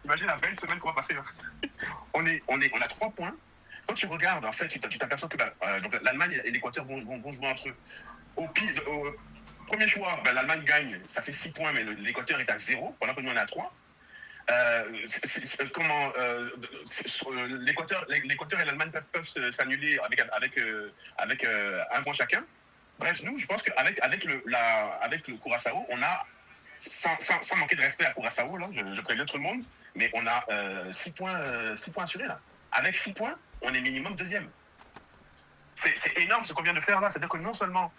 Imagine la belle semaine qu'on va passer. On a 3 points. Quand tu regardes, en fait, tu t'aperçois que donc l'Allemagne et l'Équateur vont jouer entre eux. Au premier choix, l'Allemagne gagne, ça fait 6 points, mais l'Équateur est à 0, pendant que nous on est à 3. L'Équateur et l'Allemagne peuvent s'annuler avec un point chacun. Bref, nous, je pense qu'avec le Curaçao, on a, sans manquer de respect à Curaçao, là, je préviens tout le monde, mais on a 6 points assurés là. Avec 6 points, on est minimum deuxième. C'est énorme ce qu'on vient de faire là. C'est-à-dire que non seulement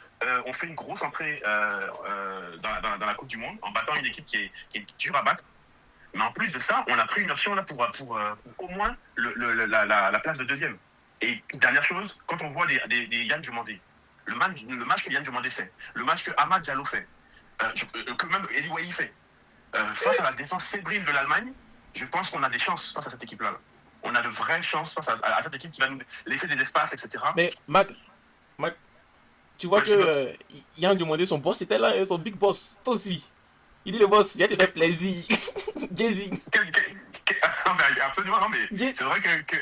on fait une grosse entrée dans la Coupe du Monde en battant une équipe qui est dure à battre, mais en plus de ça, on a pris une option là pour au moins la place de deuxième. Et dernière chose, quand on voit des Yann Diomandé, le match que Yann Diomandé fait, le match que Amad Diallo fait, que même Eli Wahi fait, face à la défense fébrile de l'Allemagne, je pense qu'on a des chances face à cette équipe-là. On a de vraies chances face à cette équipe qui va nous laisser des espaces, etc. Mais Mac, tu vois que Yann Diomandé, son boss, c'était là, son big boss, toi aussi. Il dit le boss, il a te fait plaisir. Jay-Z. Absolument, non, mais c'est vrai que je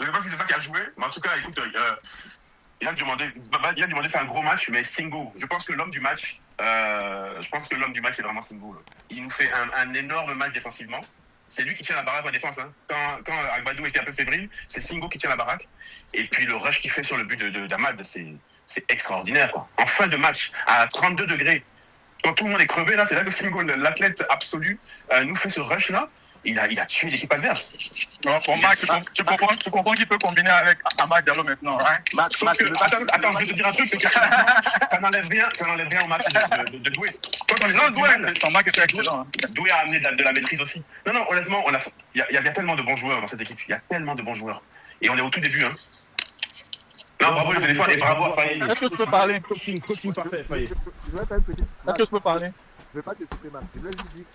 ne sais pas si c'est ça qui a joué, mais en tout cas, écoute, Yann Diomandé fait un gros match, mais Singo, je pense que l'homme du match, c'est vraiment Singo. Il nous fait un énorme match défensivement. C'est lui qui tient la baraque en défense. Hein. Quand Agbadou était un peu fébrile, c'est Singo qui tient la baraque. Et puis le rush qu'il fait sur le but d'Amad, c'est extraordinaire, quoi. En fin de match, à 32 degrés, quand tout le monde est crevé, là, c'est là que Singo, l'athlète absolu, nous fait ce rush-là. Il a tué l'équipe adverse. Non, pour Max, tu comprends qu'il peut combiner avec Amad Diallo maintenant, hein? Attends, je vais te dire un truc, c'est que ça n'enlève rien au match de Doué. Non, Doué, son match est excellent. Doué a amené de la maîtrise aussi. Non, honnêtement, il y a tellement de bons joueurs dans cette équipe. Il y a tellement de bons joueurs. Et on est au tout début, hein. Non, bravo le téléphone et bravo à Faye. Est-ce que tu peux parler? Coaching parfait, Faye. Je vais faire une petite. Est-ce que tu peux parler? Je ne vais pas te couper, Max. Je vais juste dire.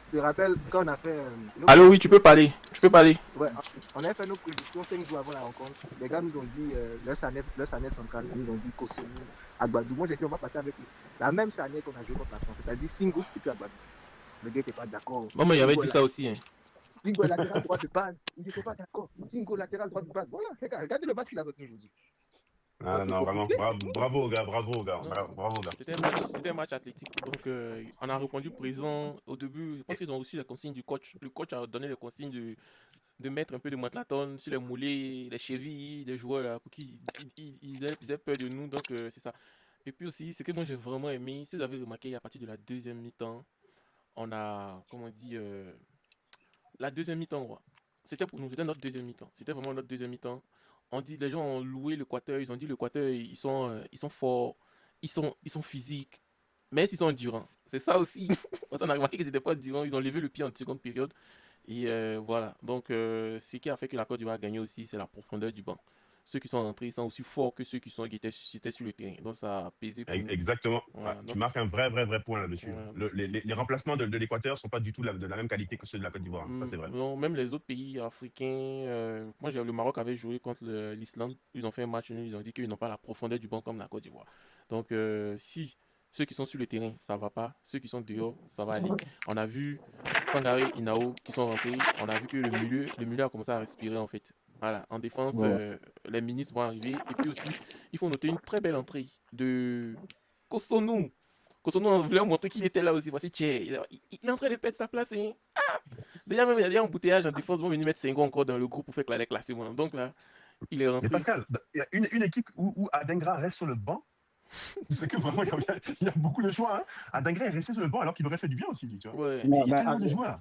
Je te rappelle, quand on a fait. Allô, oui, tu peux parler. Ouais, on a fait nos prédictions 5 jours avant la rencontre. Les gars nous ont dit leur charnière centrale. Ils nous ont dit Kosunu, Agbadou. Moi, j'ai dit, on va partir avec la même charnière qu'on a joué contre la France, c'est-à-dire Singo et puis Agbadou. Le gars n'était pas d'accord. Bon, mais il avait dit ça aussi. Hein. Singo latéral droit de base. Il n'était pas d'accord. Singo latéral droit de base. Voilà, regardez le match qu'il a sorti aujourd'hui. Ah non, vraiment, bravo, gars. C'était un match athlétique. Donc, on a répondu présent au début. Je pense qu'ils ont aussi les consignes du coach. Le coach a donné les consignes de mettre un peu de matelaton sur les mollets, les chevilles des joueurs là, pour qu'ils aient peur de nous. Donc, c'est ça. Et puis aussi, ce que moi j'ai vraiment aimé, si vous avez remarqué, à partir de la deuxième mi-temps, on a, comment on dit, la deuxième mi-temps, ouais. C'était pour nous, c'était notre deuxième mi-temps. C'était vraiment notre deuxième mi-temps. On dit, les gens ont loué l'Équateur, ils ont dit l'Équateur, ils sont forts, ils sont physiques, mais ils sont endurants. C'est ça aussi. On a remarqué qu'ils n'étaient pas endurants, ils ont levé le pied en seconde période. Et voilà. Donc, ce qui a fait que la Côte d'Ivoire a gagné aussi, c'est la profondeur du banc. Ceux qui sont rentrés, ils sont aussi forts que ceux qui étaient sur le terrain. Donc, ça a pesé pour nous. Exactement. Voilà, Tu donc, marques un vrai point là-dessus. Les remplacements de l'Équateur ne sont pas du tout de la même qualité que ceux de la Côte d'Ivoire. Ça, c'est vrai. non, même les autres pays africains. Moi, le Maroc avait joué contre l'Islande. Ils ont fait un match nul. Ils ont dit qu'ils n'ont pas la profondeur du banc comme la Côte d'Ivoire. Donc, si ceux qui sont sur le terrain, ça va pas. Ceux qui sont dehors, ça va aller. On a vu Sangaré, Inao qui sont rentrés. On a vu que le milieu a commencé à respirer en fait. Voilà, en défense, les ministres vont arriver. Et puis aussi, il faut noter une très belle entrée de Kosunu. Kosunu, on voulait montrer qu'il était là aussi. Voici, il est en train de perdre sa place. Hein. Déjà, même, il y a un embouteillage en défense. Ils vont venir mettre 5 encore dans le groupe pour faire les classements. Donc là, il est rentré. Mais Pascal, il y a une équipe où Adengra reste sur le banc. C'est que vraiment, il y a beaucoup de choix. Hein. Adengra est resté sur le banc alors qu'il aurait fait du bien aussi, tu vois. Ouais. Il y a tellement de joueurs.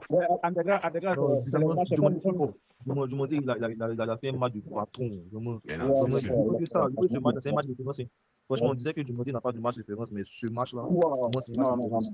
Dumondé, il a fait un match de patron. C'est un match de référence. Franchement, on disait que Dumondé n'a pas de match de référence, mais ce match-là, moi, c'est un match de référence.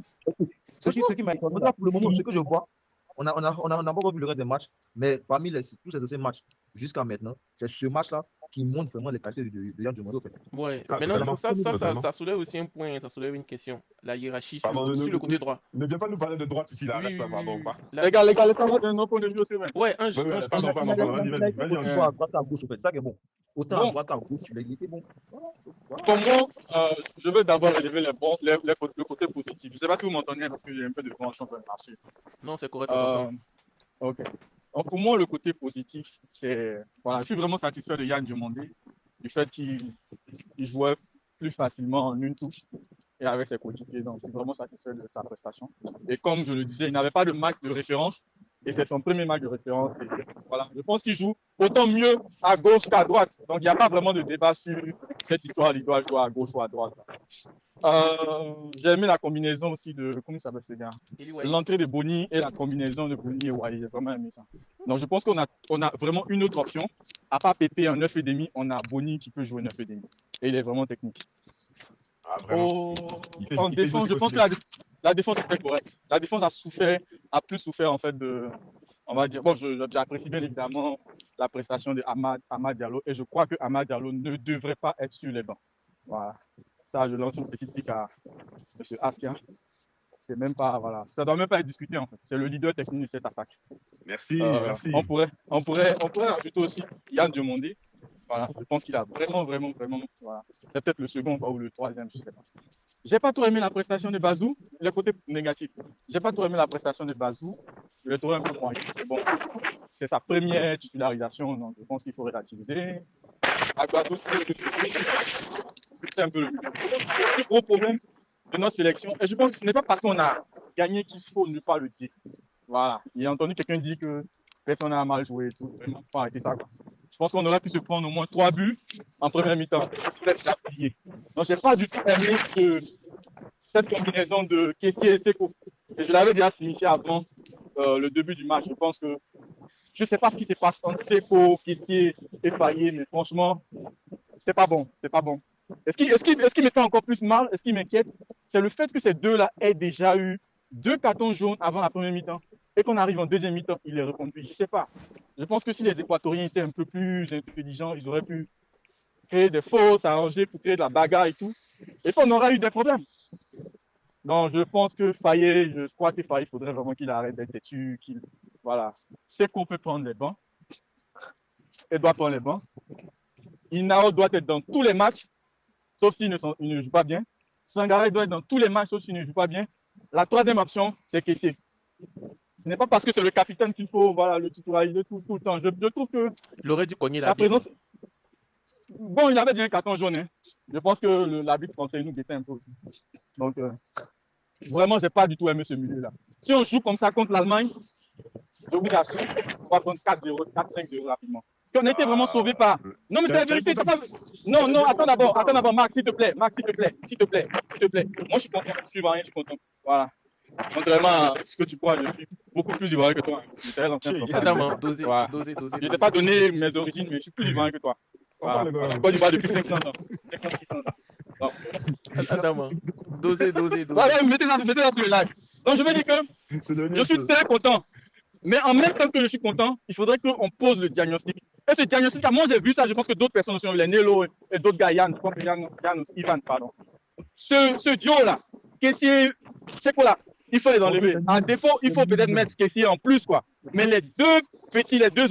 Ce qui m'a étonné, pour le moment, ce que je vois, on n'a pas vu le reste des matchs, mais parmi tous ces matchs jusqu'à maintenant, c'est ce match-là qui montre vraiment les qualités de Yann Dumondé. Ouais. Maintenant, ça soulève aussi un point, ça soulève une question. La hiérarchie sur le côté droit. Ne viens pas nous parler de droite ici, là. Oui, pardon. Les gars, laissez-moi donner un point de vue aussi. Ouais, Pardon, vas-y. À droite, à gauche, en fait, ça qui est bon. Autant à droite qu'à gauche, il était bon. Pour moi, je veux d'abord relever le côté positif. Je ne sais pas si vous m'entendez parce que j'ai un peu de vent, je suis en train de marcher. Non, c'est correct. Ok. pour moi, le côté positif, c'est. Voilà, je suis vraiment satisfait de Yann Diomandé, du fait qu'il jouait plus facilement en une touche et avec ses coéquipiers. Donc, je suis vraiment satisfait de sa prestation. Et comme je le disais, il n'avait pas de match de référence. Et c'est son premier match de référence. Et voilà, je pense qu'il joue autant mieux à gauche qu'à droite. Donc, il n'y a pas vraiment de débat sur cette histoire. Il doit jouer à gauche ou à droite. J'ai aimé la combinaison aussi de. Comment il s'appelle ce gars? L'entrée de Boni et la combinaison de Boni et Wai. J'ai vraiment aimé ça. Donc, je pense qu'on a vraiment une autre option. À part Pépé en 9,5, on a Boni qui peut jouer 9,5. Et il est vraiment technique. Ah, vraiment. En défense, je pense que la défense était correcte. La défense a plus souffert en fait de. On va dire, bon, j'apprécie bien évidemment la prestation de Amad Diallo et je crois que Amad Diallo ne devrait pas être sur les bancs. Voilà. Ça, je lance une petite pique à M. Askia. C'est même pas, voilà. Ça doit même pas être discuté en fait. C'est le leader technique de cette attaque. Merci. On pourrait ajouter aussi Yann Diomandé. Voilà. Je pense qu'il a vraiment, voilà. C'est peut-être le second ou le troisième, je sais pas. J'ai pas trop aimé la prestation de Bazou, le côté négatif. J'ai pas trop aimé la prestation de Bazou. Je l'ai trouvé un peu moyen. Bon, c'est sa première titularisation, donc je pense qu'il faut relativiser. Agbadou, c'est un peu le plus gros problème de notre sélection. Et je pense que ce n'est pas parce qu'on a gagné qu'il faut ne pas le dire. Voilà. J'ai entendu quelqu'un dire que personne n'a mal joué et tout. Vraiment, faut arrêter ça, quoi. Je pense qu'on aurait pu se prendre au moins 3 buts en première mi-temps. C'est déjà plié. Donc, j'ai pas du tout aimé cette combinaison de Kessié et Seko. Et je l'avais déjà signifié avant le début du match. Je pense que je sais pas ce qui se passe entre Seko, Kessié et Payet, mais franchement, c'est pas bon. C'est pas bon. Et ce qui me fait encore plus mal, et ce qui m'inquiète, c'est le fait que ces deux-là aient déjà eu 2 cartons jaunes avant la première mi-temps et qu'on arrive en deuxième mi-temps, il les reconduit. Je sais pas. Je pense que si les Équatoriens étaient un peu plus intelligents, ils auraient pu créer des fausses, s'arranger pour créer de la bagarre et tout. Et ça, on aurait eu des problèmes. Donc, je pense que je crois que Faye, il faudrait vraiment qu'il arrête d'être têtu, voilà. C'est qu'on peut prendre les bancs. Il doit prendre les bancs. Inao doit être dans tous les matchs, sauf s'il ne joue pas bien. Sangaré doit être dans tous les matchs, sauf s'il ne joue pas bien. La troisième option, c'est Kessié. Ce n'est pas parce que c'est le capitaine qu'il faut le titulariser tout le temps. Je trouve que. Il aurait dû cogner la l'arbitre. présence. Bon, il avait déjà un carton jaune. Hein. Je pense que l'arbitre français nous guettait un peu aussi. Donc, vraiment, j'ai pas du tout aimé ce milieu-là. Si on joue comme ça contre l'Allemagne, d'obligation, on va prendre 4-0, 4-5-0 rapidement. Parce qu'on a été vraiment sauvés par. Non, mais c'est la vérité. Non, attends d'abord, Marc, s'il te plaît. Moi, je suis content. Je suis content. Voilà. Contrairement à ce que tu crois, je suis beaucoup plus ivoirien que toi. Dosé. Je ne t'ai pas donné mes origines, mais je suis plus ivoirien que toi. Voilà. Côte d'Ivoire depuis 500 ans. 500-600 ans. Adama, dosé. Voilà, mettez ça sur le live. Donc, je veux dire que je suis très content. Mais en même temps que je suis content, il faudrait qu'on pose le diagnostic. Et ce diagnostic, moi j'ai vu ça, je pense que d'autres personnes aussi ont vu, les Nelo et d'autres gars, Yann, Ivan, pardon. Ce duo-là, Kessié, c'est quoi là? Il faut les enlever. En défaut, il faut peut-être mettre Kessié en plus, quoi. Mais les deux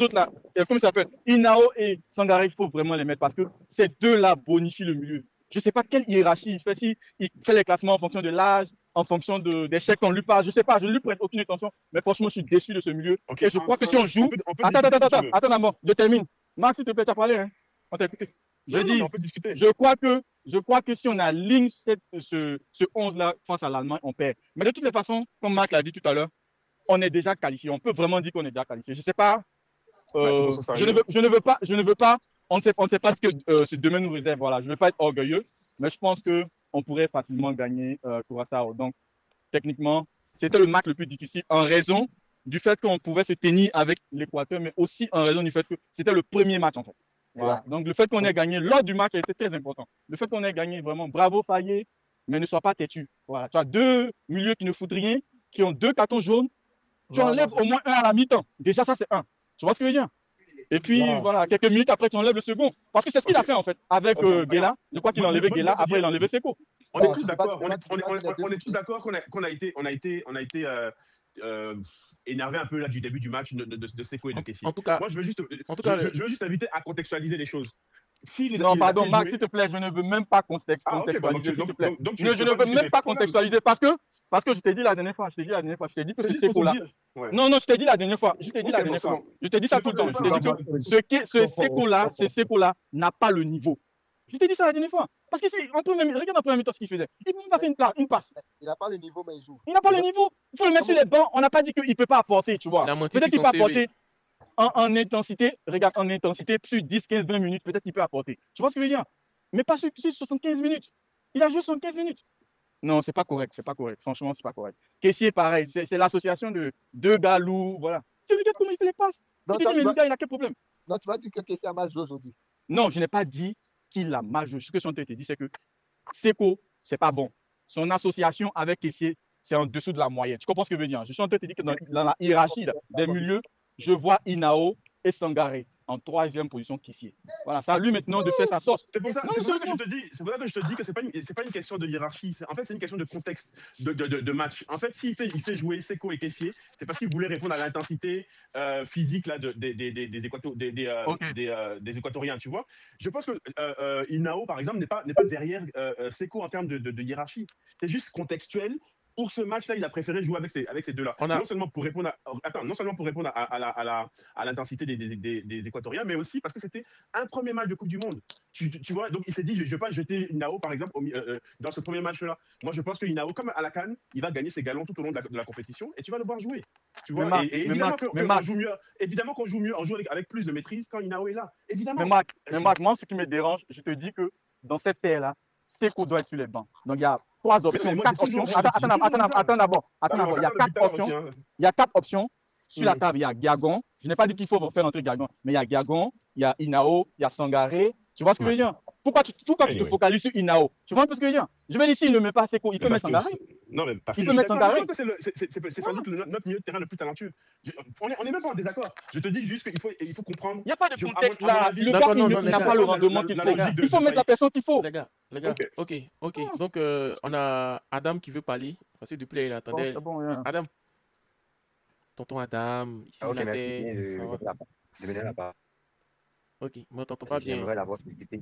autres là, comment ça s'appelle? Inao et Sangaré, il faut vraiment les mettre parce que ces deux-là bonifient le milieu. Je ne sais pas quelle hiérarchie il fait, si il fait les classements en fonction de l'âge, en fonction des chèques qu'on lui passe. Je ne sais pas, je ne lui prête aucune attention, mais franchement, je suis déçu de ce milieu. Okay, et je crois que si on joue. Attends, d'abord, je termine. Marc, s'il te plaît, tu as parlé, hein? On t'a écouté. Je crois que si on aligne ce 11-là face à l'Allemagne, on perd. Mais de toutes les façons, comme Marc l'a dit tout à l'heure, on est déjà qualifié. On peut vraiment dire qu'on est déjà qualifié. Je ne sais pas. Je ne veux pas. On ne sait pas ce que ce domaine nous réserve. Voilà, je ne veux pas être orgueilleux, mais je pense qu'on pourrait facilement gagner Curaçao. Donc, techniquement, c'était le match le plus difficile en raison du fait qu'on pouvait se tenir avec l'Équateur, mais aussi en raison du fait que c'était le premier match en fait. Voilà. Donc, le fait qu'on ait gagné lors du match était très important. Le fait qu'on ait gagné, vraiment, bravo Payet, mais ne sois pas têtu. Voilà. Tu as deux milieux qui ne foutent rien, qui ont 2 cartons jaunes. Tu enlèves au moins un à la mi-temps. Déjà, ça, c'est un. Tu vois ce que je veux dire? Et puis, voilà, quelques minutes après, tu enlèves le second. Parce que c'est ce qu'il a fait, en fait, avec Guela. Je crois qu'il a enlevé Guela, après, il a enlevé Seko. On est tous d'accord. On est tous d'accord qu'on a été énervé un peu là du début du match de Seko et de Kessié. En tout cas, moi, je veux juste inviter à contextualiser les choses. Non, pardon, Max, s'il te plaît, je ne veux même pas contextualiser, s'il te plaît. Je ne veux même pas contextualiser parce que je t'ai dit la dernière fois, je t'ai dit que ce Seko-là. Non, je t'ai dit la dernière fois, je t'ai dit ça tout le temps. Je t'ai dit que ce Seko-là n'a pas le niveau. Je t'ai dit ça la dernière fois. Parce que regarde en première mi-temps ce qu'il faisait. Il m'a fait une passe. Il n'a pas le niveau, mais il joue. Il n'a pas le niveau. Il faut le mettre sur les bancs. On n'a pas dit qu'il ne peut pas apporter, tu vois. Peut-être qu'il peut apporter en intensité, regarde, en intensité, sur 10, 15, 20 minutes, peut-être qu'il peut apporter. Tu vois ce que je veux dire? Mais pas sur 75 minutes. Il a joué 75 minutes. Non, c'est pas correct. Franchement, c'est pas correct. Caissier, pareil. C'est l'association de deux gars lourds, voilà. Tu regardes comment il fait les passes. Tu dis, mais le gars, il a quel problème? Non, tu vas dire que Kessie a mal joué aujourd'hui. Non, je n'ai pas dit qu'il a mal joué. Ce que je te dit, c'est que Seko, c'est pas bon. Son association avec Kessié, c'est en dessous de la moyenne. Tu comprends ce que je veux dire? Je suis en train de te dire que dans la hiérarchie des milieux, je vois Inao et Sangaré en troisième position Kessié. Voilà, c'est à lui maintenant de faire sa sauce. C'est pour ça que je te dis que c'est pas une question de hiérarchie. En fait, c'est une question de contexte de match. En fait, il fait jouer Seko et Kessié, c'est parce qu'il voulait répondre à l'intensité physique là, des Équatoriens, tu vois. Je pense que Inao, par exemple, n'est pas derrière Seko en termes de hiérarchie. C'est juste contextuel. Pour ce match-là, il a préféré jouer avec ces deux-là. Non seulement pour répondre à l'intensité des Équatoriens, mais aussi parce que c'était un premier match de Coupe du Monde. Tu vois, donc il s'est dit, je ne vais pas jeter Inao, par exemple, dans ce premier match-là. Moi, je pense que Inao, comme à la CAN, il va gagner ses galons tout au long de la compétition et tu vas le voir jouer. Tu vois, évidemment qu'on joue mieux, on joue avec plus de maîtrise quand Inao est là. Évidemment. Mais Marc, moi, ce qui me dérange, je te dis que dans cette paire-là, Seko doit être sur les bancs. Donc, il y a 3 options, 4 options. Attends d'abord. Il y a 4 options. Il y a 4 options. Sur la table, il y a Gagon. Je n'ai pas dit qu'il faut faire entrer Gagon, mais il y a Gagon, il y a Inao, il y a Sangaré. Tu vois ce que je veux dire? Pourquoi tu te focalises sur Inao? Tu vois un peu ce que je veux dire? Je vais dire, s'il ne met pas Seko, il peut mettre Sangaré. Non, mais parce que c'est sans doute notre milieu de terrain le plus talentueux. On n'est même pas en désaccord. Je te dis juste qu'il faut comprendre. Il n'y a pas de contexte là. Le gars, il n'a pas le rendement qu'il faut. Il faut mettre la personne qu'il faut. Les gars. Ok. Donc, on a Adam qui veut parler. Parce que depuis, il attendait. Adam. Tonton Adam, ici, ok, merci de venir là-bas. Ok, moi, t'entends pas bien. J'aimerais d'abord féliciter.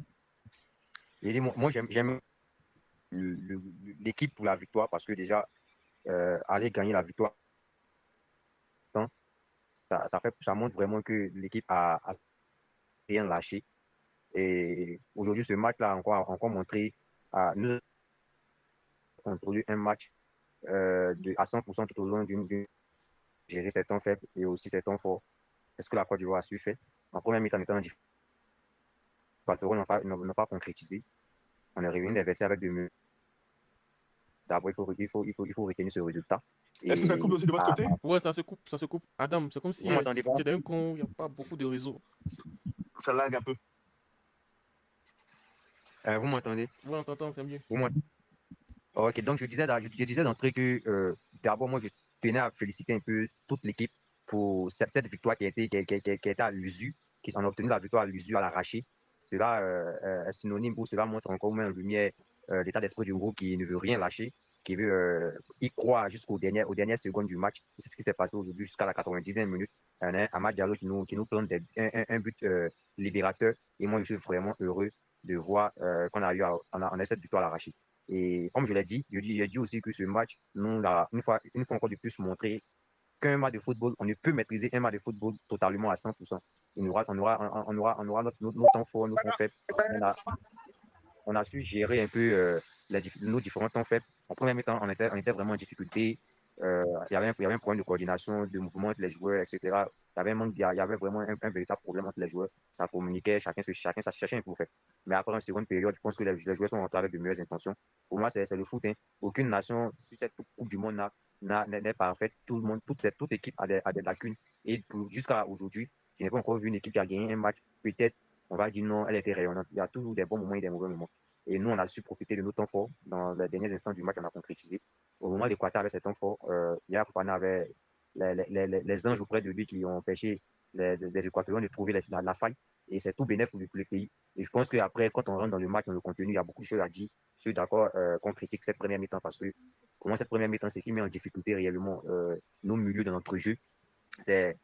Et moi, j'aime l'équipe pour la victoire parce que déjà, aller gagner la victoire, ça montre vraiment que l'équipe a rien lâché. Et aujourd'hui, ce match-là a encore montré nous avons contrôlé un match à 100% tout au long d'une gérer ses temps faibles et aussi ses temps forts. Est-ce que la Côte d'Ivoire a su faire? En première mi-temps, les Équatoriens n'ont pas concrétisé. On est réuni les vestiaires avec de mieux. D'abord, il faut retenir ce résultat. Est-ce que ça coupe aussi de votre côté? Ouais, ça se coupe. Adam, c'est comme si c'était un con, il n'y a pas beaucoup de réseau. Ça lag un peu. Vous m'entendez? Oui, on t'entend, c'est mieux. Ok, donc je disais d'entrée que d'abord, moi, je tenais à féliciter un peu toute l'équipe pour cette victoire qui a été à l'usure, qui ont obtenu la victoire à l'usure, à l'arraché. Cela est synonyme ou cela montre encore moins en lumière l'état d'esprit du groupe qui ne veut rien lâcher, qui veut y croire jusqu'aux dernières secondes du match. C'est ce qui s'est passé aujourd'hui jusqu'à la 90e minute. Amad Diallo qui nous plante un but libérateur. Et moi, je suis vraiment heureux de voir qu'on a cette victoire à l'arraché. Et comme je l'ai dit, j'ai dit aussi que ce match nous a une fois encore de plus montré qu'un match de football, on ne peut maîtriser un match de football totalement à 100%. On aura nos temps forts, nos temps faibles. On a su gérer un peu nos différents temps faibles. En premier temps, on était vraiment en difficulté. Il y avait un problème de coordination, de mouvement entre les joueurs, etc. Il y avait vraiment un véritable problème entre les joueurs. Ça communiquait, chacun cherchait un peu fait. Mais après, en seconde période, je pense que les joueurs sont rentrés avec de meilleures intentions. Pour moi, c'est le foot. Hein. Aucune nation sur cette Coupe du Monde n'est parfaite. Toute équipe a des lacunes. Et jusqu'à aujourd'hui, je n'ai pas encore vu une équipe qui a gagné un match. Peut-être, on va dire non, elle était rayonnante. Il y a toujours des bons moments et des mauvais moments. Et nous, on a su profiter de nos temps forts. Dans les derniers instants du match, on a concrétisé. Au moment de l'Équateur avait ses temps forts, hier, Fofana avait les anges auprès de lui qui ont empêché les Équatoriens de trouver la faille. Et c'est tout bénéfique pour le pays. Et je pense qu'après, quand on rentre dans le match, dans le contenu, il y a beaucoup de choses à dire. Je suis d'accord qu'on critique cette première mi-temps parce que pour moi, cette première mi-temps, c'est qui met en difficulté réellement nos milieux dans notre jeu. C'est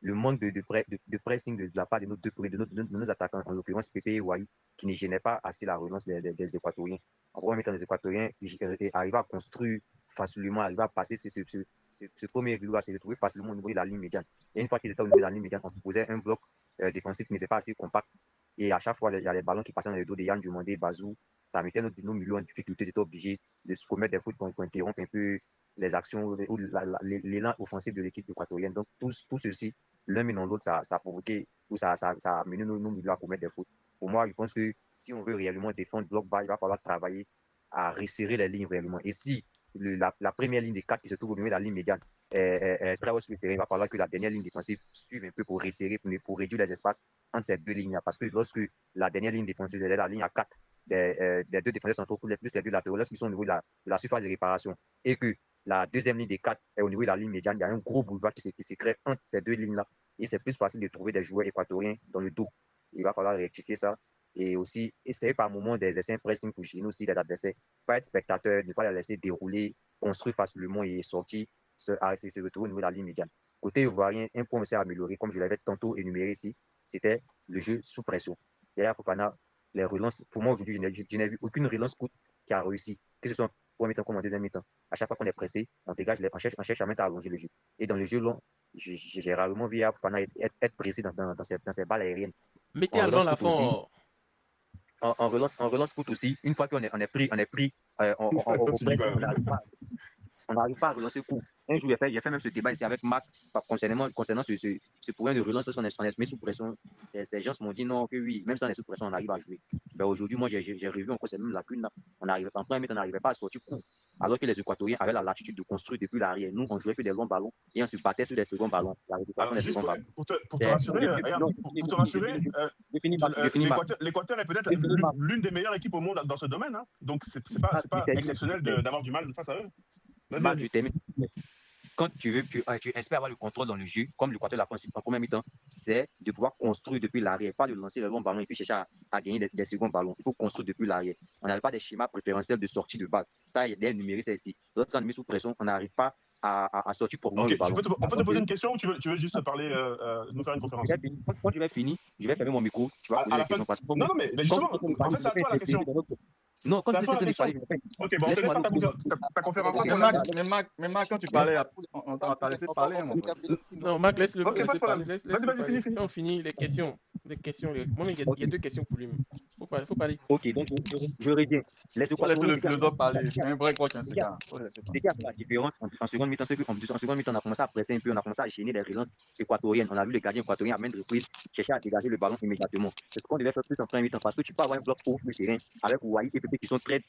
le manque de pressing de la part de nos attaquants, en l'occurrence Pépé et Wai, qui ne gênait pas assez la relance des Équatoriens. En premier temps, les Équatoriens arrivaient à construire facilement, arrivaient à passer ce premier rideau, à se retrouver facilement au niveau de la ligne médiane. Et une fois qu'ils étaient au niveau de la ligne médiane, on proposait un bloc défensif qui n'était pas assez compact. Et à chaque fois, il y a les ballons qui passaient dans le dos de Yann Diomandé, Bazou. Ça mettait nos milieux en difficulté. Ils étaient obligés de se remettre des fautes pour interrompre un peu les actions ou l'élan offensif de l'équipe équatorienne. Donc, tout ceci, l'un mais dans l'autre, ça a provoqué, ou ça a amené nos milieux à commettre des fautes. Pour moi, je pense que si on veut réellement défendre bloc bas, il va falloir travailler à resserrer les lignes réellement. Et si la première ligne des 4 qui se trouve au niveau de la ligne médiane est très haut sur le terrain, il va falloir que la dernière ligne défensive suive un peu pour resserrer, pour réduire les espaces entre ces deux lignes-là. Parce que lorsque la dernière ligne défensive est la ligne à 4 des deux défenseurs centraux, plus les deux latéraux, lorsqu'ils sont au niveau de la surface de réparation, et que la deuxième ligne des 4 est au niveau de la ligne médiane, il y a un gros boulevard qui se crée entre ces deux lignes-là. Et c'est plus facile de trouver des joueurs équatoriens dans le dos. Il va falloir rectifier ça. Et aussi, essayer par moment des essais pressing pour gêner aussi les adversaires. Pas être spectateur, ne pas les laisser dérouler, construire facilement et sortir, se retrouver au niveau de la ligne médiane. Côté ivoirien, un point aussi à améliorer, comme je l'avais tantôt énuméré ici, c'était le jeu sous pression. Derrière Fofana, les relances, pour moi aujourd'hui, je n'ai vu aucune relance courte qui a réussi, que ce soit en premier temps comme en deuxième mi-temps. À chaque fois qu'on est pressé, on dégage, on cherche à mettre à allonger le jeu. Et dans le jeu long, j'ai rarement vu Fofana être pressé dans ses balles aériennes. Mettez à blanc la fond. En relance courte aussi, une fois qu'on est pris, on n'arrive pas à relancer court. Un jour, j'ai fait même ce débat ici avec Marc concernant ce problème de relance lorsqu'on est mis sous pression. Ces gens m'ont dit non, que oui, même si on est sous pression, on arrive à jouer. Ben aujourd'hui, moi, j'ai revu encore ces mêmes lacunes là. En premier temps, on n'arrivait pas à sortir court. Alors que les Équatoriens avaient la latitude de construire depuis l'arrière. Nous, on jouait que des longs ballons et on se battait sur des seconds ballons. La récupération des seconds ballons. Pour te rassurer, l'Équateur est peut-être l'une des meilleures équipes au monde dans ce domaine. Hein. Donc, c'est pas exceptionnel d'avoir du mal face à eux. Quand tu espères avoir le contrôle dans le jeu, comme l'Équateur l'a fait en première mi-temps, c'est de pouvoir construire depuis l'arrière, pas de lancer le long ballon et puis chercher à gagner des seconds ballons. Il faut construire depuis l'arrière. On n'avait pas des schémas préférentiels de sortie de balle. Ça, il y a numérique, c'est ici. Lorsqu'on est mis sous pression, on n'arrive pas à sortir pour le ballon. On peut te poser une question ou tu veux juste parler, nous faire une conférence? Quand je vais finir, je vais fermer mon micro. Tu vas poser la question. Non, mais justement, en fait, c'est à toi la question. Non, comme c'est tu sais parler. Ok, bon, on te laisse ta conférence. Mais Marc, quand tu parlais, on t'a laissé parler. Non, Marc, laisse-le. Ok, pas de problème. Vas-y, finis. Si on finit les questions. Moi, il y a 2 questions pour lui. Faut parler. Ok, donc je reviens. Laisse le philosophe parler. C'est un vrai coach, ce gars. C'est qui a fait la différence en seconde mi-temps. En seconde mi-temps, on a commencé à presser un peu, on a commencé à gêner les relances équatoriennes. On a vu les gardiens équatoriens à maintes reprises chercher à dégager le ballon immédiatement. C'est ce qu'on devait faire plus en première mi-temps parce que tu peux avoir un bloc haut sur le terrain avec Wai et Pépé qui sont très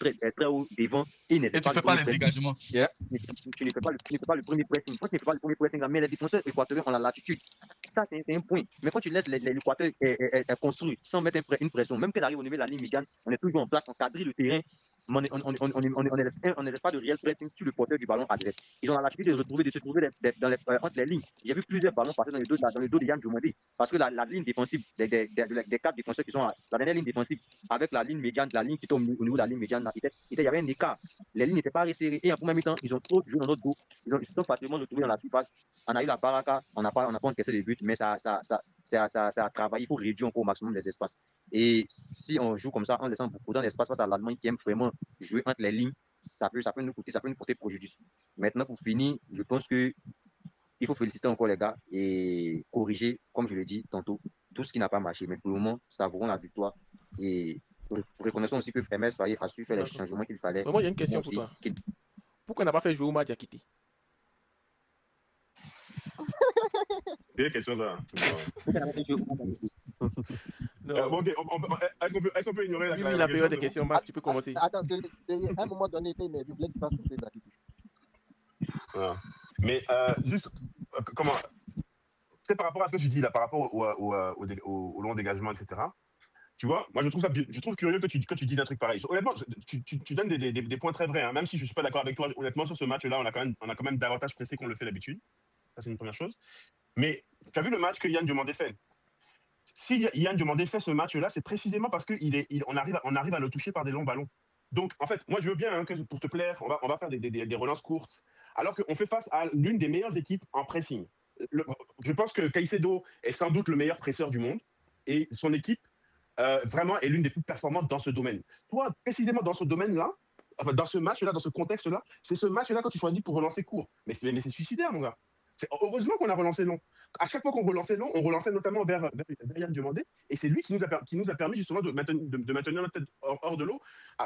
haut devant et nécessaire. Et tu ne fais pas les dégagements. Tu ne fais pas le premier pressing. Quand tu ne fais pas le premier pressing, mais les défenseurs équatoriens ont la latitude. Ça, c'est un point. Mais quand tu laisses l'Équateur construire sans mettre une pression, même qu'elle arrive au niveau de la ligne médiane, on est toujours en place, on quadrille le terrain. On ne laisse pas de réel pressing sur le porteur du ballon adverse. Ils ont la latitude de se trouver entre les lignes. J'ai vu plusieurs ballons passer dans le dos de Yann Diomandé. Parce que la ligne défensive des 4 défenseurs qui sont à la dernière ligne défensive avec la ligne médiane, la ligne qui tombe au niveau de la ligne médiane, il y avait un écart. Les lignes n'étaient pas resserrées. Et en premier mi-temps, ils ont trop joué dans notre dos. Ils se sont facilement retrouvés dans la surface. On a eu la baraka, on n'a pas encaissé les buts, mais ça a travaillé. Il faut réduire encore au maximum les espaces. Et si on joue comme ça, en laissant beaucoup d'espace face à l'Allemagne qui aime vraiment jouer entre les lignes, ça peut nous porter préjudice. Maintenant, pour finir, je pense que il faut féliciter encore les gars et corriger, comme je l'ai dit tantôt, tout ce qui n'a pas marché. Mais pour le moment, savourons la victoire et reconnaissons aussi que Fremès a su faire les changements qu'il fallait. Moi, il y a une question pour toi. Pourquoi on n'a pas fait jouer au match à Kitty? C'est une question, ça. Est-ce qu'on peut ignorer la question? Oui, la période des questions, Marc, tu peux commencer. Attends, à un moment donné, il voulait qu'il fasse des activités. Mais juste, comment... C'est par rapport à ce que tu dis là, par rapport au long dégagement, etc. Tu vois, moi je trouve curieux que tu dises un truc pareil. Honnêtement, tu donnes des points très vrais, hein, même si je ne suis pas d'accord avec toi. Honnêtement, sur ce match-là, on a quand même davantage pressé qu'on le fait d'habitude. Ça, c'est une première chose. Mais tu as vu le match que Yann Diomandé fait. Si Yann Diomandé fait ce match-là, c'est précisément parce qu'on arrive à le toucher par des longs ballons. Donc, en fait, moi, je veux bien hein, que pour te plaire, on va faire des relances courtes, alors qu'on fait face à l'une des meilleures équipes en pressing. je pense que Caicedo est sans doute le meilleur presseur du monde et son équipe vraiment est l'une des plus performantes dans ce domaine. Toi, précisément dans ce domaine-là, enfin, dans ce match-là, dans ce contexte-là, c'est ce match-là que tu choisis pour relancer court. Mais c'est suicidaire, mon gars. Heureusement qu'on a relancé long. À chaque fois qu'on relançait long, on relançait notamment vers Yann Diomandé, et c'est lui qui nous a permis justement de maintenir notre tête hors de l'eau.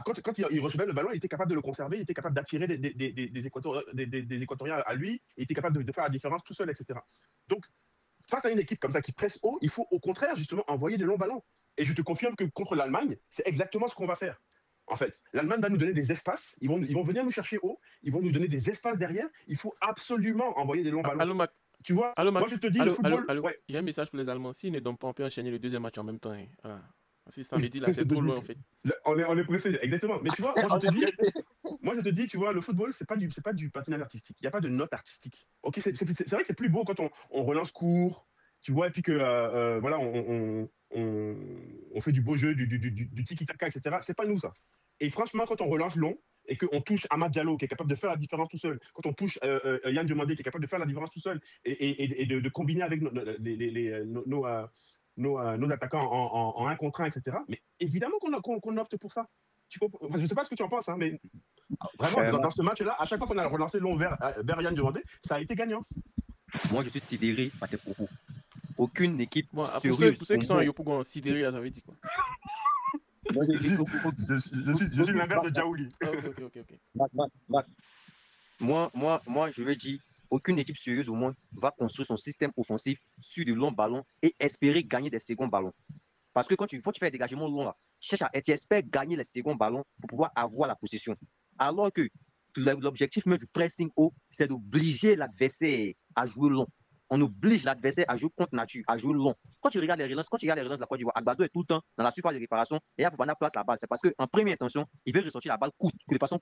Quand il recevait le ballon, il était capable de le conserver, il était capable d'attirer des Équatoriens à lui, il était capable de faire la différence tout seul, etc. Donc, face à une équipe comme ça qui presse haut, il faut au contraire justement envoyer des longs ballons. Et je te confirme que contre l'Allemagne, c'est exactement ce qu'on va faire. En fait, l'Allemagne va nous donner des espaces, ils vont venir nous chercher haut, ils vont nous donner des espaces derrière, il faut absolument envoyer des longs ballons. Allô, Mac. Tu vois, Allô, Mac. moi je te dis, le football... Ouais. Il y a un message pour les Allemands. S'ils ne donnent pas, on peut enchaîner le deuxième match en même temps. Hein. Voilà. Parce que ça me dit là, c'est trop loin en fait. On est pressé, exactement. Mais tu vois, moi je te dis, tu vois, le football, c'est pas du patinage artistique. Il n'y a pas de note artistique. Ok, c'est vrai que c'est plus beau quand on relance court, tu vois, et puis que voilà, on fait du beau jeu, du tiki-taka, etc. C'est pas nous ça. Et franchement, quand on relance long et qu'on touche Amad Diallo qui est capable de faire la différence tout seul, quand on touche Yann Diomandé qui est capable de faire la différence tout seul et de combiner avec nos attaquants en 1 contre 1, etc. Mais évidemment qu'on opte pour ça. Je ne sais pas ce que tu en penses, hein, mais vraiment, dans ce match-là, à chaque fois qu'on a relancé long vers Yann Diomandé, ça a été gagnant. Moi, je suis sidéré par tes propos. Aucune équipe sérieuse. Pour ceux qui sont à Yopougon, sidéré, là, ça veut dire quoi? Je suis l'inverse de Djaouli. Ok. Moi, je veux dire, aucune équipe sérieuse au monde va construire son système offensif sur de longs ballons et espérer gagner des seconds ballons. Parce que quand tu fais un dégagement long, là, tu espères gagner les seconds ballons pour pouvoir avoir la possession. Alors que l'objectif même du pressing haut, c'est d'obliger l'adversaire à jouer long. On oblige l'adversaire à jouer contre nature, à jouer long. Quand tu regardes les relances de la Côte d'Ivoire, Agbado est tout le temps dans la surface de réparation et là, Fofana place la balle. C'est parce qu'en première intention, il veut ressortir la balle courte, il veut faire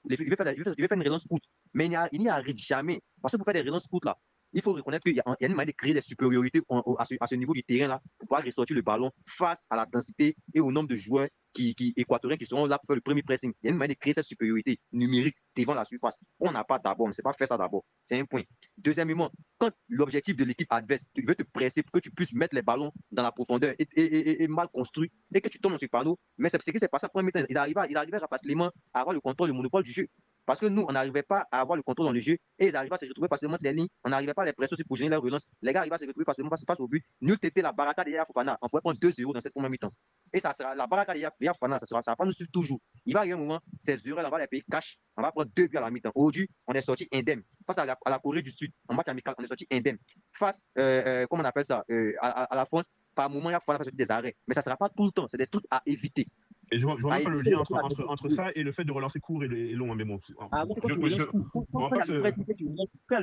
une relance courte. Mais il n'y arrive jamais. Parce que pour faire des relances courtes, là, il faut reconnaître qu'il y a une manière de créer des supériorités à ce niveau du terrain là pour pouvoir ressortir le ballon face à la densité et au nombre de joueurs équatoriens qui seront là pour faire le premier pressing. Il y a une manière de créer cette supériorité numérique devant la surface. On n'a pas d'abord, on ne sait pas faire ça d'abord. C'est un point. Deuxièmement, quand l'objectif de l'équipe adverse veut te presser pour que tu puisses mettre les ballons dans la profondeur et mal construit et que tu tombes dans ce panneau, mais c'est ce qui s'est passé en premier temps. Ils arrivaient facilement à avoir le contrôle, le monopole du jeu. Parce que nous, on n'arrivait pas à avoir le contrôle dans le jeu et ils arrivaient à se retrouver facilement entre les lignes. On n'arrivait pas à les presser aussi pour gêner leur relance. Les gars arrivaient à se retrouver facilement face au but. Nul n'était la baraka derrière Fofana. On pouvait prendre 2-0 dans cette première mi-temps. Et ça sera la baraka derrière Fofana, ça va pas nous suivre toujours. Il va arriver un moment, ces erreurs, on va les payer cash. On va prendre 2 buts à la mi-temps. Aujourd'hui, on est sorti indemne. Face à la Corée du Sud, en match amical, on est sorti indemne. Face, comment on appelle ça, à la France, par moment, il faut faire des arrêts. Mais ça ne sera pas tout le temps. C'est des trucs à éviter. Et je vois pas le lien entre ça et le fait de relancer court et long. Mais bon, le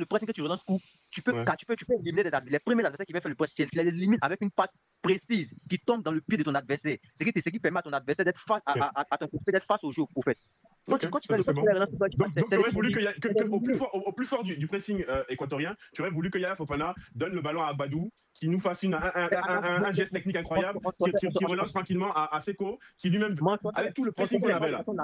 pressing que tu relances court, tu peux éliminer les premiers adversaires qui veulent faire le pressing. Tu les élimines avec une passe précise qui tombe dans le pied de ton adversaire. Ce qui permet à ton adversaire d'être face d'être face au jeu, au fait. Quand tu fais le relance, tu aurais voulu qu'au plus fort du pressing équatorien, tu aurais voulu que Yaya Fofana donne le ballon à Badou, qui nous fasse un geste technique incroyable, qui relance tranquillement à Seko, qui lui-même, avec tout le pressing qu'on avait là. Quand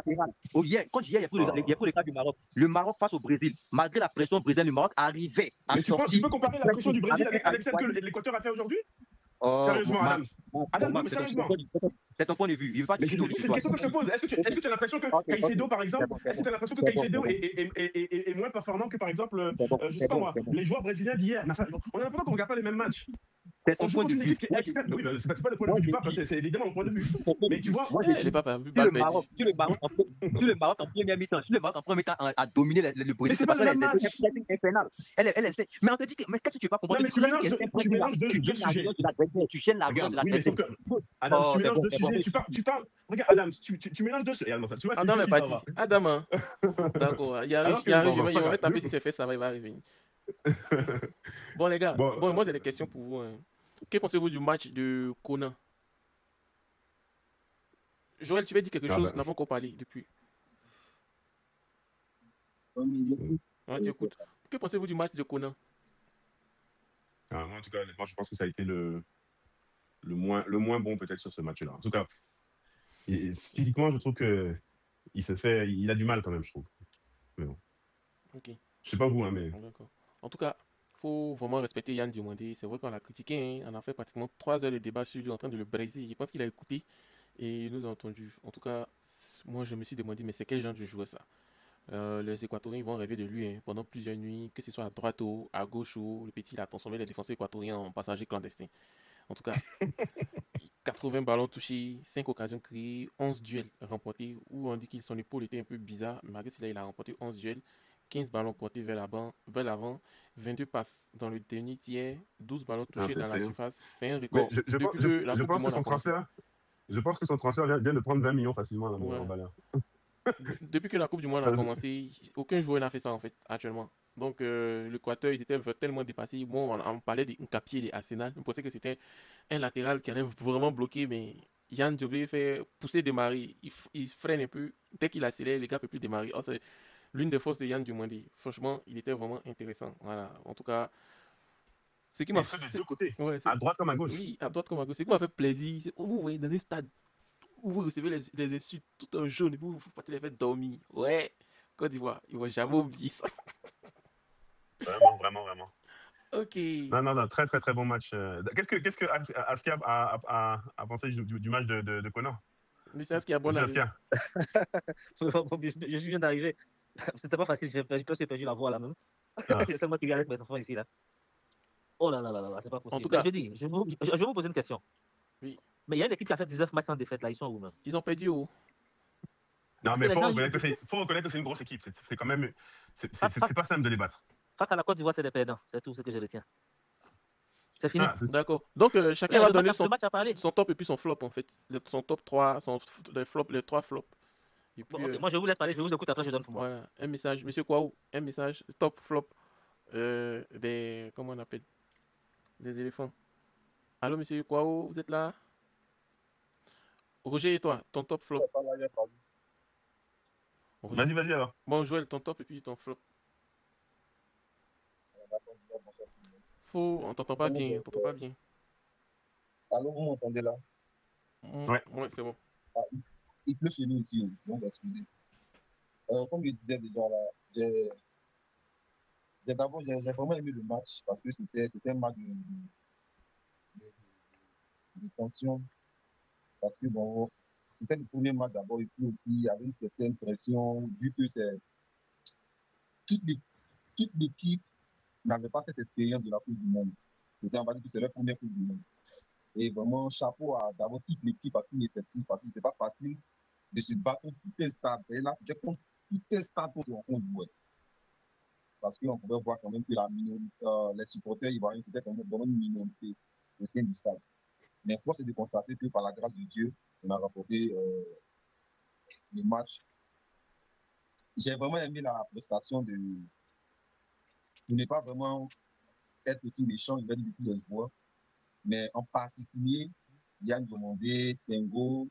il y a pour le cas du Maroc, le Maroc face au Brésil, malgré la pression brésilienne, le Maroc arrivait à sortir. Tu peux comparer la pression du Brésil avec celle que l'Équateur a fait aujourd'hui? Sérieusement, Adam, mais sérieusement. C'est ton point de vue. C'est une question que je te pose. Est-ce que tu as l'impression que Caicedo, par exemple, est moins performant que, par exemple, je sais pas moi, les joueurs brésiliens d'hier? On a l'impression qu'on ne regarde pas les mêmes matchs. C'est ton point de vue. Oui, c'est pas le point de vue du pape, c'est évidemment le point de vue. Mais tu vois, si le Maroc en première mi-temps, a dominé le Brésil, c'est parce qu'elle essaie de faire un pressing infernal. Elle essaie. Mais on te dit que, mais qu'est-ce que tu vas comprendre? Tu mélanges deux sujets. Tu gênes la violence de l'adversaire. Adam, tu mélanges deux sujets. Tu parles. Regarde, Adam, tu mélanges deux sujets. Adam n'est pas dit. Adam, d'accord. Il arrive. Il va taper si c'est fait, ça va arriver. Bon, les gars, moi j'ai des questions pour vous. Que pensez-vous du match de Kona? Joël, tu veux dire quelque chose? On n'a pas encore parlé depuis. Tu écoutes. Que pensez-vous du match de Kona? Moi, en tout cas, honnêtement, je pense que ça a été le moins bon peut-être sur ce match-là. En tout cas, physiquement, je trouve que il a du mal quand même, je trouve. Mais bon. Ok. Je sais pas vous, hein, mais. D'accord. En tout cas, faut vraiment respecter Yann Diomandé. C'est vrai qu'on l'a critiqué, hein. On a fait pratiquement 3 heures de débat sur lui en train de le briser. Je pense qu'il a écouté et il nous a entendu. En tout cas, moi je me suis demandé, mais c'est quel genre de joueur ça? Les Équatoriens ils vont rêver de lui hein, pendant plusieurs nuits, que ce soit à droite ou à gauche ou le petit il a transformé les défenseurs équatoriens en passagers clandestins. En tout cas, 80 ballons touchés, 5 occasions créées, 11 duels remportés, où on dit que son épaule était un peu bizarre, mais malgré cela, il a remporté 11 duels, 15 ballons portés vers l'avant, 22 passes dans le dernier tiers, 12 ballons Non, touchés c'est dans la très bien. surface. C'est un Mais record depuis que la je Coupe du pense que Monde a son commencé. transfert, je pense que son transfert vient de prendre 20 millions facilement, là, en Ouais. valeur. Depuis que la Coupe du Monde a commencé, aucun joueur n'a fait ça en fait, actuellement. Donc l'Équateur, ils étaient tellement dépassés. Bon, on parlait d'Nkapié de Arsenal. On pensait que c'était un latéral qui allait vraiment bloquer, mais Yann Diomé fait pousser démarrer. Il freine un peu. Dès qu'il accélère, les gars ne peuvent plus démarrer. Oh, c'est l'une des forces de Yann Diomandé. Franchement, il était vraiment intéressant. Voilà. En tout cas, ce qui Et m'a ce de fait. deux côtés, Ouais, à droite comme à gauche. oui, à droite comme à gauche. Ce qui m'a fait plaisir, vous voyez, dans un stade où vous recevez les insultes tout en jaune et vous partez les faire dormir. Ouais, Côte d'Ivoire, ils vont jamais oublier ça. Vraiment, vraiment, vraiment. Ok. Non, non, non, très, très, très bon match. Qu'est-ce que Askia a pensé du match de Connor? Mais c'est ce qui a bon Monsieur avis. Askia. Je viens d'arriver. C'était pas facile, j'ai presque perdu la voix là même. Ah. Il y a tellement de gars avec mes enfants ici là. Oh là là là là, c'est pas En possible. tout Mais cas, je dis, je vais vous poser une question. oui, Mais il y a une équipe qui a fait 19 matchs sans défaite là, ils sont où même? ils ont perdu haut. Non, Parce que mais les gens, faut reconnaître que c'est une grosse équipe. C'est quand même, face, c'est pas simple de les battre. face à la Côte d'Ivoire, c'est des perdants. C'est tout ce que je retiens. C'est fini. Ah, D'accord. Donc, chacun Ouais, va le donner match, le match a parlé. son top et puis son flop en fait. Son top 3, les 3 flops. Et Bon, puis, ok, moi je vous laisse parler, je vous écoute après, je donne pour moi. voilà, un message. Monsieur Kouaou, un message. Top flop des. Comment on appelle? Des éléphants. Allô, monsieur Kouaou, vous êtes là? Roger et toi, ton top flop. Roger. Vas-y alors. Bon, Joël, ton top et puis ton flop. On t'entend pas bien, on t'entend pas bien. Allô, vous m'entendez là? Ouais. Ouais, c'est bon. Ah, il pleut chez nous ici, donc excusez. Comme je disais déjà là, d'abord j'ai vraiment aimé le match parce que c'était un match de- de tension parce que bon, c'était le premier match d'abord et puis aussi il y avait une certaine pression vu que c'est toute l'équipe toute l'équipe n'avait pas cette expérience de la Coupe du Monde. C'était, on va dire que c'est leur première Coupe du Monde. Et vraiment, chapeau à d'abord toute l'équipe, à tout l'effectif, parce que c'était pas facile de se battre contre tout un stade. Et là, c'était contre tout un stade qu'on jouait. Parce qu'on pouvait voir quand même que les supporters ivoiriens, c'était quand même vraiment une minorité au sein du stade. Mais force est de constater que par la grâce de Dieu, on a remporté le match. J'ai vraiment aimé la prestation de ne pas vraiment être aussi méchant, il va dire de tous les joueurs, mais en particulier Yann Diomandé, Sengo,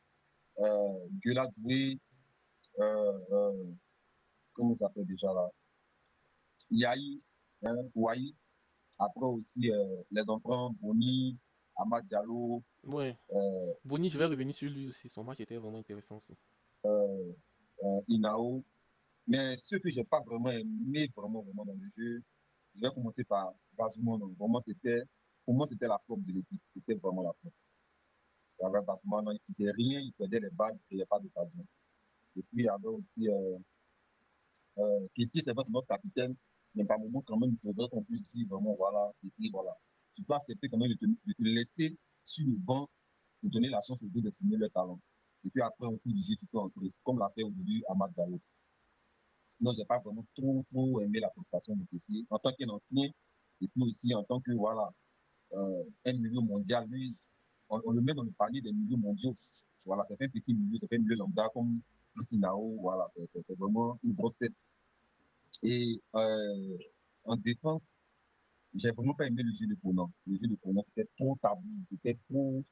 Gueula Doué, comment il s'appelle déjà là? Yahi, hein, Ouahi. Après aussi les entrants, Boni, Amad Diallo, Ouais. Boni, je vais revenir sur lui aussi. Son match était vraiment intéressant aussi. Inao. Mais ce que j'ai pas vraiment aimé vraiment dans le jeu, je vais commencer par Bazoumano. Pour moi, c'était la flop de l'équipe. C'était vraiment la flop. Avec Bazoumano, il ne rien, il perdait les balles, il n'y avait pas d'occasion. Et puis, il y avait aussi Kessie, c'est notre capitaine, mais par moment, quand même, il faudrait qu'on puisse dire vraiment, voilà, Kessie, voilà. Tu peux accepter quand même de te laisser sur le banc, de donner la chance aux deux d'exprimer leur talent. Et puis après, on peut dire, tu peux entrer, comme l'a fait aujourd'hui Amad Diallo. Non, j'ai pas vraiment trop aimé la prestation de Kessie en tant qu'un ancien, et puis aussi en tant que, voilà, un milieu mondial, lui, on le met dans le panier des milieux mondiaux. Voilà, c'est un petit milieu, c'est un milieu lambda comme Sinao, voilà, c'est vraiment une grosse tête. Et en défense, j'ai vraiment pas aimé le jeu de Conan. Le jeu de Conan, c'était trop tabou, c'était trop.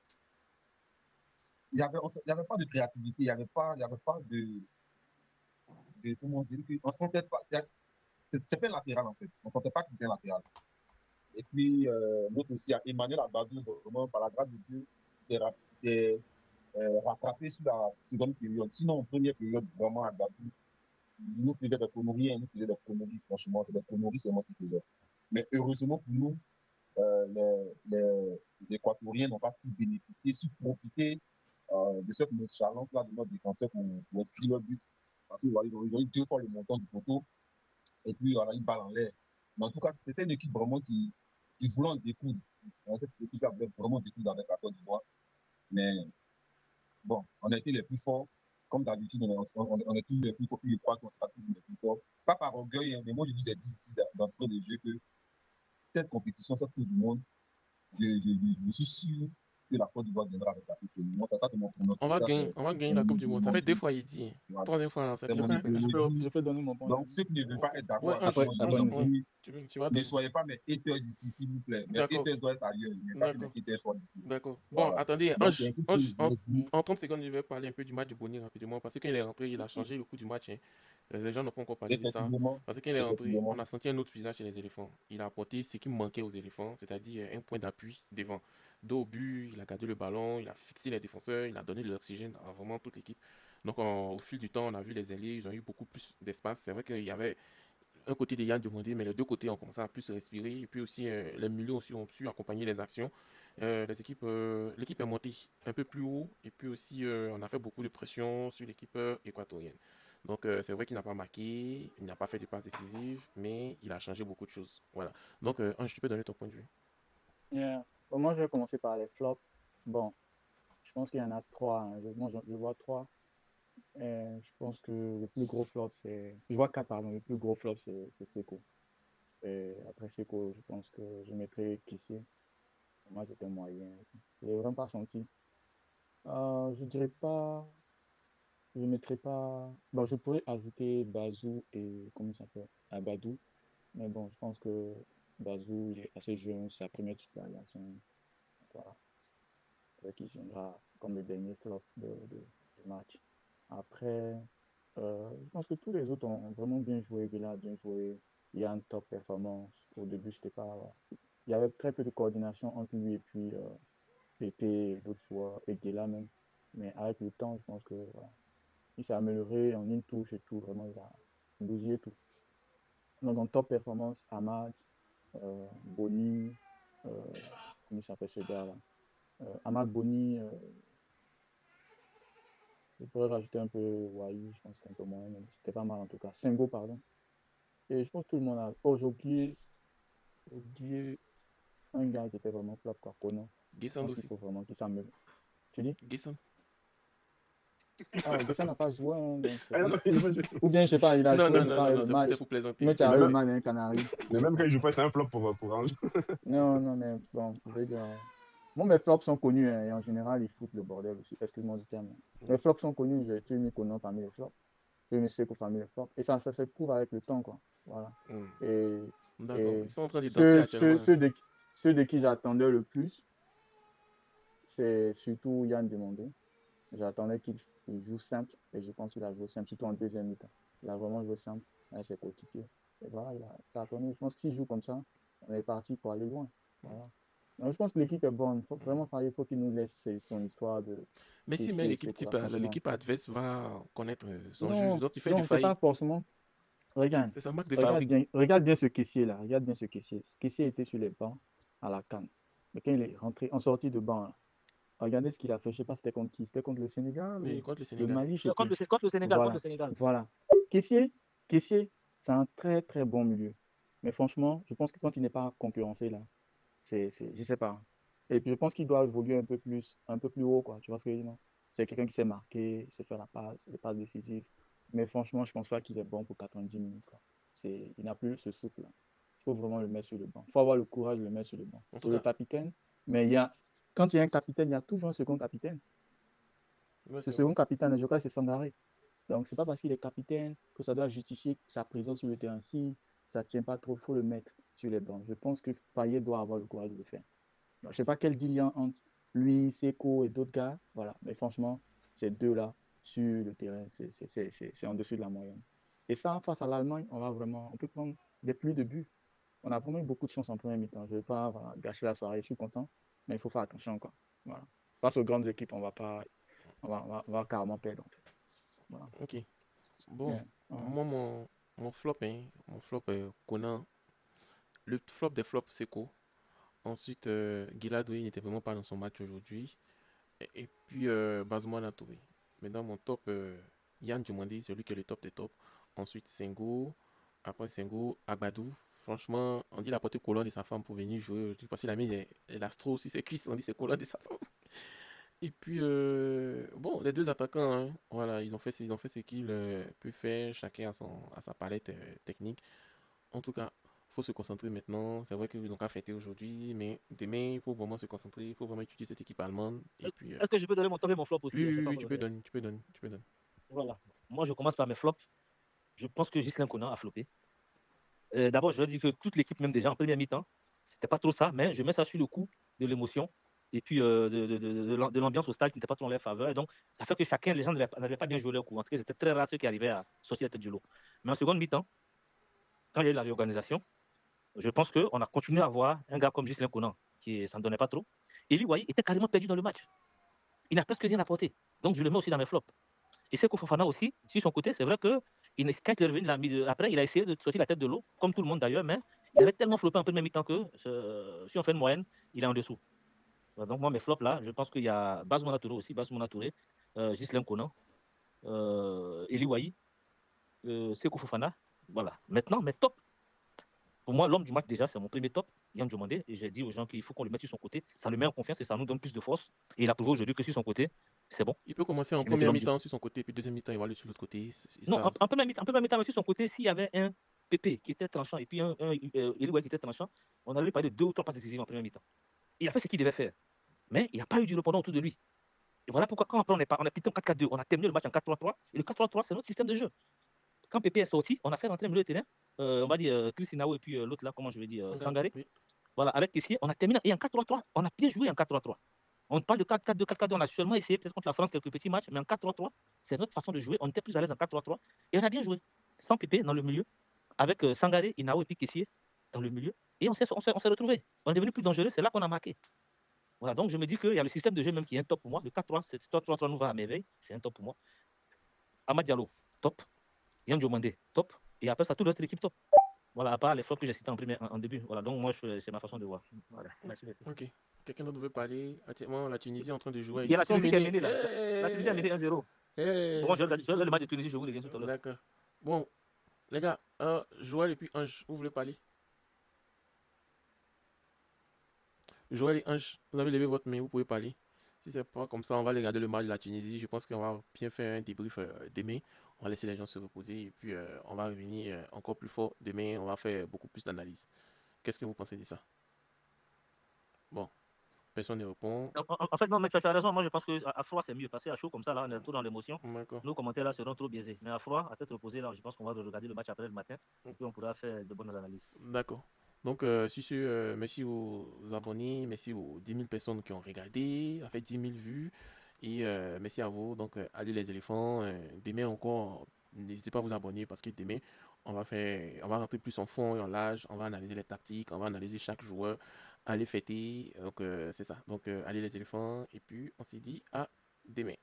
Il y avait pas de créativité, il y avait pas de comment dire, on sentait pas. C'est pas latéral en fait. On sentait pas que c'était latéral. Et puis, l'autre aussi, Emmanuel Agbadou, vraiment, par la grâce de Dieu, s'est rattrapé sur la seconde période. Sinon, en première période, vraiment, Agbadou, il nous faisait des conneries, franchement, c'est des conneries, c'est moi qui faisais. Mais heureusement pour nous, les Équatoriens n'ont pas pu bénéficier, su profiter de cette nonchalance-là de notre défenseur pour inscrire leur but. Parce qu'ils ont eu 2 fois le montant du poteau et puis voilà, une balle en l'air. Mais en tout cas, c'était une équipe vraiment qui voulait en découdre. Cette équipe voulait vraiment découdre avec la Côte d'Ivoire. Mais bon, on a été les plus forts. Comme d'habitude, on est toujours les plus forts, puis je crois qu'on sera toujours les plus forts. Pas par orgueil, hein, mais moi, je vous ai dit ici, dans le des jeux, que cette compétition, cette Coupe du Monde, je suis sûr que la Côte d'Ivoire viendra avec la Coupe du Monde. Ça c'est mon pronostic. On va gagner la Coupe du Monde. Ça fait 2 fois, il dit. Voilà. Troisième fois, là, c'est C'est mon plus. idéologie. Je peux donner mon point de Donc, vue. ceux qui ne veulent pas être d'accord Ouais, avec mon idéologie, tu vas ne soyez pas mes haters ici, s'il vous plaît. Mes D'accord. haters doivent être ailleurs, mais pas que mes haters soient ici. D'accord. Bon, Voilà. attendez, Donc, il y a quelque chose en 30 secondes, je vais parler un peu du match de Boni rapidement. Parce que quand il est rentré, il a changé le coup du match. Hein. Les gens n'ont pas encore parlé de ça. Effectivement. Parce que quand il est rentré, on a senti un autre visage chez les éléphants. Il a apporté ce qui manquait aux éléphants, c'est-à-dire un point d'appui devant. Dos au but, il a gardé le ballon, il a fixé les défenseurs, il a donné de l'oxygène à vraiment toute l'équipe. Donc, au fil du temps, on a vu les ailiers, ils ont eu beaucoup plus d'espace. C'est vrai qu'il y avait un côté de Yann Diomandé, mais les deux côtés ont commencé à plus respirer. Et puis aussi, les milieux aussi ont su accompagner les actions. L'équipe est montée un peu plus haut. Et puis aussi, on a fait beaucoup de pression sur l'équipe équatorienne. Donc, c'est vrai qu'il n'a pas marqué, il n'a pas fait de passes décisives, mais il a changé beaucoup de choses. Voilà. Donc, Ange, tu peux donner ton point de vue. Yeah. Bon, moi, je vais commencer par les flops. Bon, je pense qu'il y en a 3. Hein. Moi, je vois 3. Je pense que le plus gros flop, c'est. Je vois 4, pardon. Le plus gros flop, c'est Seko. Et après Seko, je pense que je mettrai Kessié. Moi, j'étais moyen. Je l'ai vraiment pas senti. Je dirais pas. Je mettrais pas. Bon, je pourrais ajouter Bazou et. Comment il s'appelle? Abadou. Mais bon, je pense que Bazou, il est assez jeune. C'est sa première titularisation. Voilà. Qui viendra comme le dernier flop du match. Après, je pense que tous les autres ont vraiment bien joué. Villa a bien joué. Il y a une top performance. Au début, c'était pas. Il y avait très peu de coordination entre lui et puis Pépé et d'autres joueurs, et Guéla même. Mais avec le temps, je pense que voilà, il s'est amélioré en une touche et tout. Vraiment, il a bousillé tout. Donc, en top performance, Ahmad, Boni, comment il s'appelle ce gars-là? Ahmad Boni, je pourrais rajouter un peu Wai, je pense que c'était un peu moins, mais c'était pas mal en tout cas. Sengo, pardon. Et je pense que tout le monde a. Oh, j'ai oublié un gars qui était vraiment flop, quoi, Kono. Guessant Je pense aussi. qu'il faut vraiment qu'il s'améliore. Tu dis? Guessant. Ah, Guessant n'a pas joué, hein, donc Ah, non, ou bien, je sais pas, il a Non, joué, non, mais non, pas non, le non, match. c'est pour plaisanter. Mais tu as eu le match d'un Canari. Mais même quand il joue pas, c'est un flop pour Ange. Non, non, mais bon, je vais dire. Bon, mes flops sont connus, hein, et en général, ils foutent le bordel aussi. Excuse-moi du terme. Mes flops sont connus, j'ai mis Kono parmi les flops. J'ai mis Seko parmi les flops. Et ça se prouve avec le temps, quoi. Voilà. D'accord. Ils sont en train de danser ceux, actuellement. ceux de qui j'attendais le plus, c'est surtout Yann Demandé. J'attendais qu'il joue simple et je pense qu'il a joué simple, surtout en deuxième mi-temps. Il a vraiment joué simple avec ses coéquipiers. Et voilà, ça a tourné. Je pense que s'il joue comme ça, on est parti pour aller loin. Voilà. Donc, je pense que l'équipe est bonne. Il faut vraiment parler, il faut qu'il nous laisse son histoire de. Mais si, mais l'équipe type, l'équipe adverse va connaître son jeu. Donc il fait du failli. Non, c'est pas forcément. Regarde. C'est sa marque de fabrique. Regarde bien ce caissier là. Regarde bien ce caissier. Ce caissier était sur les bancs à la CAN. Mais quand il est rentré en sortie de banc, là, regardez ce qu'il a fait. Je ne sais pas c'était contre qui. C'était contre le Sénégal Oui, ou contre le Sénégal. le Mali. Contre le Sénégal. Voilà. Contre le Sénégal. Voilà. Caissier, c'est un très très bon milieu. Mais franchement, je pense que quand il n'est pas concurrencé là, je sais pas. Et puis je pense qu'il doit évoluer un peu plus haut, quoi. Tu vois ce que je veux dire, non? C'est quelqu'un qui sait marquer, sait faire la passe, les passes décisives. Mais franchement, je pense pas qu'il est bon pour 90 minutes, quoi. Il n'a plus ce souffle-là. Il faut vraiment le mettre sur le banc. Il faut avoir le courage de le mettre sur le banc. C'est le capitaine. Mais quand il y a un capitaine, il y a toujours un second capitaine. Ce second capitaine, je crois que c'est Sangaré. Donc, c'est pas parce qu'il est capitaine que ça doit justifier sa présence sur le terrain. Si ça ne tient pas trop, il faut le mettre sur les bancs. Je pense que Payet doit avoir le courage de le faire. Je ne sais pas quel deal il y a entre lui, Seko et d'autres gars. Voilà. Mais franchement, ces deux-là, sur le terrain, c'est en dessus de la moyenne. Et ça, face à l'Allemagne, on peut prendre des plus de buts. On a vraiment eu beaucoup de chance en première mi-temps. Je ne vais pas gâcher la soirée, je suis content, mais il faut faire attention, quoi. Voilà. Face aux grandes équipes, on va carrément perdre. En fait. Voilà. Ok. Bon, moi, mon flop, Conan, le flop des flops, c'est quoi? Ensuite, Gilad, oui, il n'était vraiment pas dans son match aujourd'hui. Et puis, Bazmoana Touré. Maintenant, mon top, Yann Djumandi, c'est lui qui est le top des tops. Ensuite, Sengo. Après Sengo, Agbadou. Franchement, on dit il a porté colonne de sa femme pour venir jouer aujourd'hui parce qu'il a mis l'astro sur ses cuisses. On dit c'est colonne de sa femme. Et puis, bon, les deux attaquants, hein, voilà, ils ont fait ce qu'ils peuvent faire, chacun à sa palette technique. En tout cas, il faut se concentrer maintenant. C'est vrai qu'ils n'ont qu'à fêter aujourd'hui, mais demain, il faut vraiment se concentrer, il faut vraiment étudier cette équipe allemande. Et puis, Est-ce que je peux donner mon top et mon flop aussi? oui, Je sais oui, pas oui, moi, tu peux donner, tu peux donner, tu peux donner. Voilà. Moi, je commence par mes flops. Je pense que Ghislain Conan a floppé. D'abord, je vais dire que toute l'équipe, même déjà en première mi-temps, c'était pas trop ça, mais je mets ça sur le coup de l'émotion et puis de l'ambiance au stade qui n'était pas trop en leur faveur. Et donc, ça fait que chacun, les gens n'avaient pas bien joué leur coup. En tout cas, c'était très rare ceux qui arrivaient à sortir la tête du lot. Mais en seconde mi-temps, quand il y a eu la réorganisation, je pense qu'on a continué à voir un gars comme Ghislain Conan, qui ça ne donnait pas trop. Et lui, voyez, était carrément perdu dans le match. Il n'a presque rien apporté. Donc, je le mets aussi dans mes flops. Et Seko Fofana aussi, sur son côté, c'est vrai que quand il est revenu après, il a essayé de sortir la tête de l'eau, comme tout le monde d'ailleurs, mais il avait tellement floppé en première mi-temps que si on fait une moyenne, il est en dessous. Donc moi, mes flops là, je pense qu'il y a Bazmouna Touré aussi, Bazmouna Touré, Ghislain Conan, Eli Wahi, Seko Fofana. Voilà. Maintenant, mes tops. Pour moi, l'homme du match, déjà, c'est mon premier top, Yann Diomandé. Et j'ai dit aux gens qu'il faut qu'on le mette sur son côté. Ça le met en confiance et ça nous donne plus de force. Et il a prouvé aujourd'hui que sur son côté, c'est bon. Il peut commencer en Il mettait première l'homme du... mi-temps sur son côté, puis deuxième mi-temps, il va aller sur l'autre côté. Non, en première mi-temps, mais sur son côté, s'il y avait un PP qui était tranchant et puis un Eli Wahi qui était tranchant, on allait parler de 2 ou 3 passes décisives en première mi-temps. Il a fait ce qu'il devait faire. Mais il n'y a pas eu du répondant autour de lui. Et voilà pourquoi, quand après on a quitté en 4-4-2, on a terminé le match en 4-3-3. Et le 4-3-3, c'est notre système de jeu. Quand Pépé est sorti, on a fait rentrer le milieu de terrain, on va dire Chris Inao et puis l'autre là, comment je vais dire, Sangaré. Oui. Voilà, avec Tessier, on a terminé. Et en 4-3-3, on a bien joué en 4-3-3. On parle de 4-4-2, 4-4-2, on a seulement essayé peut-être contre la France quelques petits matchs, mais en 4-3-3, c'est notre façon de jouer. On était plus à l'aise en 4-3-3 et on a bien joué. Sans Pépé dans le milieu, avec Sangaré, Inao et puis Tessier dans le milieu. Et on s'est retrouvés. On est devenu plus dangereux, c'est là qu'on a marqué. Voilà, donc je me dis qu'il y a le système de jeu même qui est un top pour moi. Le 4-3, 3-3 nous va à merveille, c'est un top pour moi. Amad Diallo, top. Yann Diomandé, top. Et après ça, tout le reste de l'équipe, top. Voilà, à part les flops que j'ai cités en début. Voilà, donc moi, c'est ma façon de voir. Voilà, merci. Ok. Quelqu'un d'autre veut parler? Actuellement, la Tunisie est en train de jouer. Il y a la Tunisie qui est menée là. Hey, La Tunisie a mené 1-0. Bon, je vais le match de Tunisie, je vous reviens tout à l'heure. D'accord. Bon, les gars, Joël et puis Ange, vous voulez parler? Joël et Ange, vous avez levé votre main, vous pouvez parler. Si c'est pas comme ça, on va regarder le match de la Tunisie. Je pense qu'on va bien faire un débrief demain. On va laisser les gens se reposer et puis on va revenir encore plus fort demain. On va faire beaucoup plus d'analyse. Qu'est-ce que vous pensez de ça? Bon, personne ne répond. En fait, non, mais tu as raison. Moi, je pense qu'à froid, c'est mieux. Parce qu'à chaud, comme ça, là, on est trop dans l'émotion. Nos commentaires là seront trop biaisés. Mais à froid, à tête reposée, là, je pense qu'on va regarder le match après le matin. Et puis, on pourra faire de bonnes analyses. D'accord. Donc, merci aux abonnés, merci aux 10 000 personnes qui ont regardé, ça fait 10 000 vues. Et merci à vous. Donc, allez les éléphants. Demain encore, n'hésitez pas à vous abonner parce que demain, on va rentrer plus en fond et en large. On va analyser les tactiques, on va analyser chaque joueur. Allez fêter. Donc, c'est ça. Donc, allez les éléphants. Et puis, on s'est dit à demain.